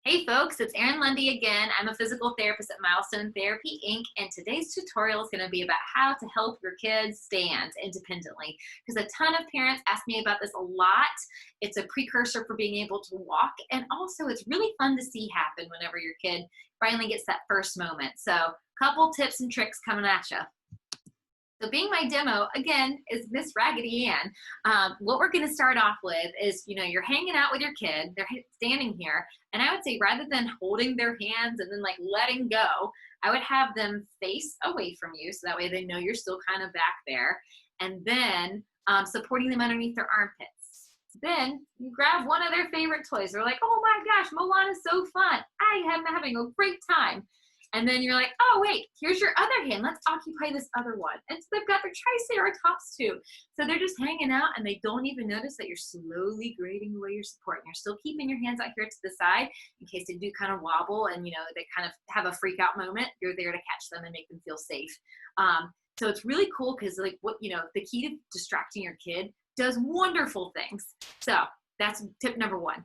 Hey folks, it's Erin Lundy again. I'm a physical therapist at Milestone Therapy Inc. And today's tutorial is going to be about how to help your kids stand independently. Because a ton of parents ask me about this a lot. It's a precursor for being able to walk. And also it's really fun to see happen whenever your kid finally gets that first moment. So a couple tips and tricks coming at you. So being my demo, again, is Miss Raggedy Ann. What we're gonna start off with is, you're hanging out with your kid, they're standing here, and I would say rather than holding their hands and then like letting go, I would have them face away from you, so that way they know you're still kind of back there, and then supporting them underneath their armpits. Then you grab one of their favorite toys. They're like, oh my gosh, Moana's so fun. I am having a great time. And then you're like, oh, wait, here's your other hand. Let's occupy this other one. And so they've got their triceratops too. So they're just hanging out and they don't even notice that you're slowly grading away your support. And you're still keeping your hands out here to the side in case they do kind of wobble and, they kind of have a freak out moment. You're there to catch them and make them feel safe. So it's really cool because the key to distracting your kid does wonderful things. So that's tip number one.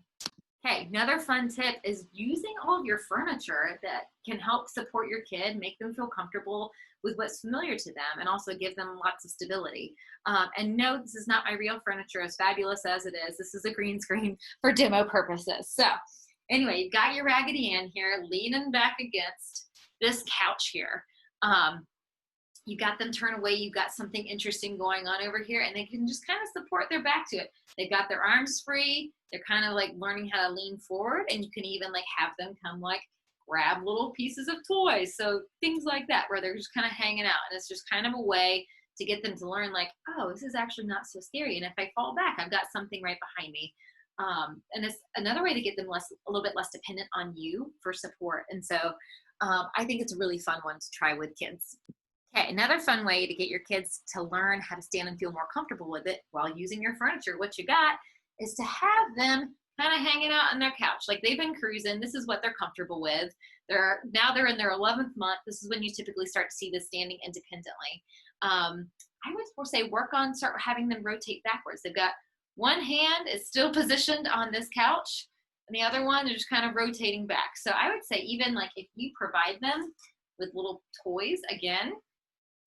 Okay, another fun tip is using all of your furniture that can help support your kid, make them feel comfortable with what's familiar to them, and also give them lots of stability. And no, this is not my real furniture, as fabulous as it is. This is a green screen for demo purposes. So anyway, you've got your Raggedy Ann here leaning back against this couch here. You got them turn away, you've got something interesting going on over here, and they can just kind of support their back to it. They've got their arms free, they're kind of like learning how to lean forward, and you can even like have them come like grab little pieces of toys. So things like that, where they're just kind of hanging out, and it's just kind of a way to get them to learn like, oh, this is actually not so scary, and if I fall back, I've got something right behind me. And it's another way to get them a little bit less dependent on you for support. And so I think it's a really fun one to try with kids. Okay, another fun way to get your kids to learn how to stand and feel more comfortable with it while using your furniture, what you got, is to have them kind of hanging out on their couch. Like they've been cruising, this is what they're comfortable with. Now they're in their 11th month. This is when you typically start to see this standing independently. I would say start having them rotate backwards. They've got one hand is still positioned on this couch, and the other one, they're just kind of rotating back. So I would say even like if you provide them with little toys, again,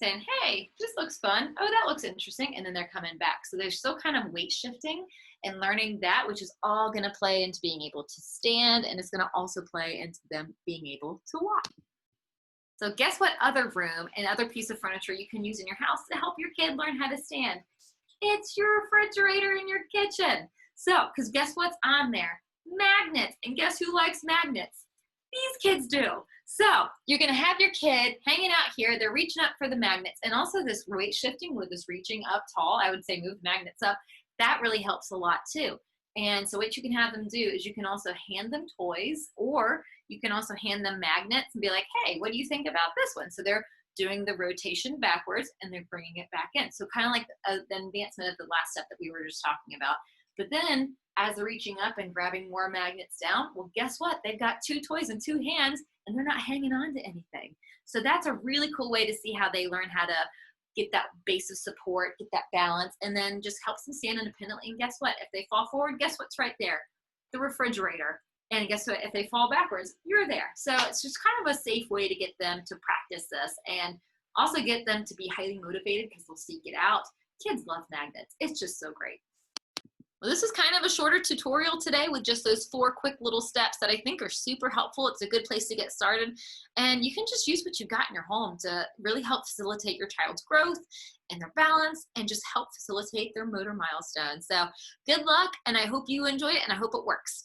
saying, hey, this looks fun. Oh, that looks interesting. And then they're coming back. So they're still kind of weight shifting and learning that, which is all going to play into being able to stand. And it's going to also play into them being able to walk. So guess what other room and other piece of furniture you can use in your house to help your kid learn how to stand? It's your refrigerator in your kitchen. So, because guess what's on there? Magnets. And guess who likes magnets? These kids do. So you're going to have your kid hanging out here. They're reaching up for the magnets, and also this weight shifting with this reaching up tall. I would say move magnets up. That really helps a lot too. And so what you can have them do is you can also hand them toys, or you can also hand them magnets and be like, hey, what do you think about this one? So they're doing the rotation backwards and they're bringing it back in. So kind of like the advancement of the last step that we were just talking about. But then as they're reaching up and grabbing more magnets down, well, guess what? They've got two toys in two hands and they're not hanging on to anything. So that's a really cool way to see how they learn how to get that base of support, get that balance, and then just helps them stand independently. And guess what? If they fall forward, guess what's right there? The refrigerator. And guess what? If they fall backwards, you're there. So it's just kind of a safe way to get them to practice this and also get them to be highly motivated because they'll seek it out. Kids love magnets. It's just so great. Well, this is kind of a shorter tutorial today with just those 4 quick little steps that I think are super helpful. It's a good place to get started. And you can just use what you've got in your home to really help facilitate your child's growth and their balance and just help facilitate their motor milestones. So good luck, and I hope you enjoy it, and I hope it works.